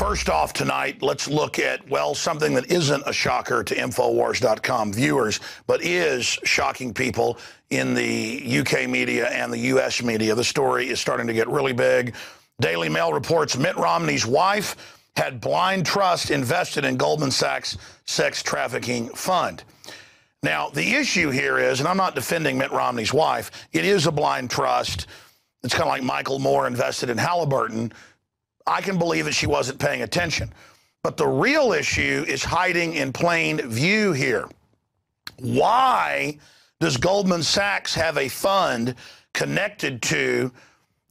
First off tonight, let's look at, well, something that isn't a shocker to Infowars.com viewers, but is shocking people in the UK media and the US media. The story is starting to get really big. Daily Mail reports Mitt Romney's wife had blind trust invested in Goldman Sachs' sex trafficking fund. Now, the issue here is, and I'm not defending Mitt Romney's wife, it is a blind trust. It's kind of like Michael Moore invested in Halliburton. I can believe that she wasn't paying attention. But the real issue is hiding in plain view here. Why does Goldman Sachs have a fund connected to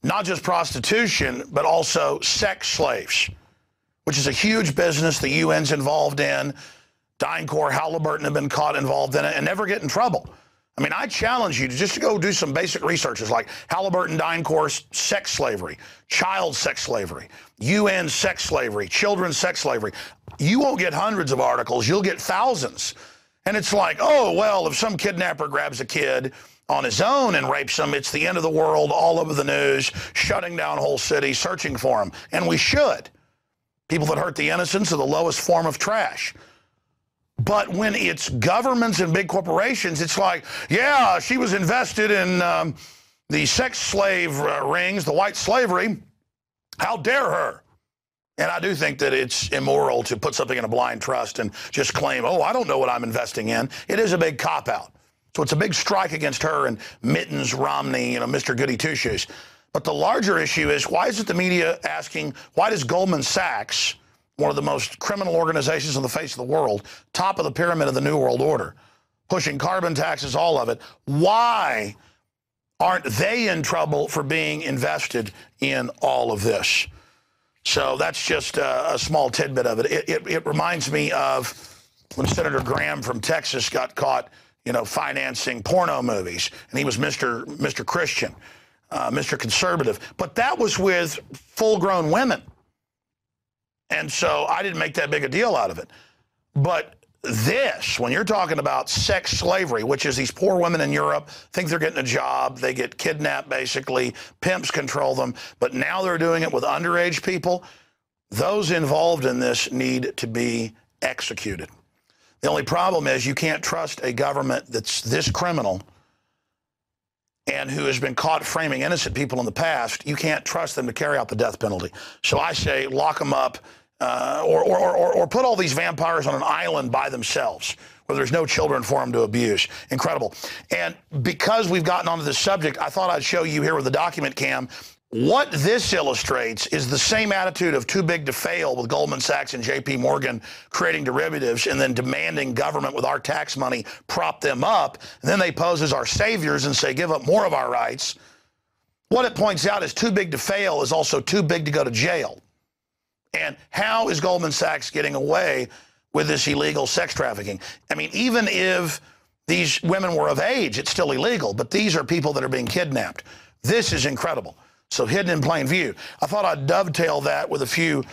not just prostitution, but also sex slaves, which is a huge business the UN's involved in? DynCorp, Halliburton have been caught involved in it and never get in trouble. I mean, I challenge you to just go do some basic researches like Halliburton, DynCorp's sex slavery, child sex slavery, UN sex slavery, children's sex slavery. You won't get hundreds of articles. You'll get thousands. And it's like, oh, well, if some kidnapper grabs a kid on his own and rapes him, it's the end of the world, all over the news, shutting down whole cities, searching for him. And we should. People that hurt the innocents are the lowest form of trash. But when it's governments and big corporations, it's like, yeah, she was invested in the sex slave rings, the white slavery. How dare her? And I do think that it's immoral to put something in a blind trust and just claim, oh, I don't know what I'm investing in. It is a big cop-out. So it's a big strike against her and Mittens, Romney, you know, Mr. Goody Two-Shoes. But the larger issue is, why is it the media asking, why does Goldman Sachs, one of the most criminal organizations on the face of the world, top of the pyramid of the New World Order, pushing carbon taxes, all of it, why aren't they in trouble for being invested in all of this? So that's just a small tidbit of it. It reminds me of when Senator Graham from Texas got caught, you know, financing porno movies, and he was Mr. Christian, Mr. Conservative. But that was with full-grown women. And so I didn't make that big a deal out of it. But this, when you're talking about sex slavery, which is these poor women in Europe think they're getting a job, they get kidnapped basically, pimps control them, but now they're doing it with underage people, those involved in this need to be executed. The only problem is you can't trust a government that's this criminal and who has been caught framing innocent people in the past. You can't trust them to carry out the death penalty. So I say lock them up or put all these vampires on an island by themselves where there's no children for them to abuse. Incredible. And because we've gotten onto this subject, I thought I'd show you here with the document cam. What this illustrates is the same attitude of too big to fail with Goldman Sachs and JP Morgan creating derivatives and then demanding government with our tax money prop them up. And then they pose as our saviors and say, give up more of our rights. What it points out is too big to fail is also too big to go to jail. And how is Goldman Sachs getting away with this illegal sex trafficking? I mean, even if these women were of age, it's still illegal. But these are people that are being kidnapped. This is incredible. So hidden in plain view. I thought I'd dovetail that with a few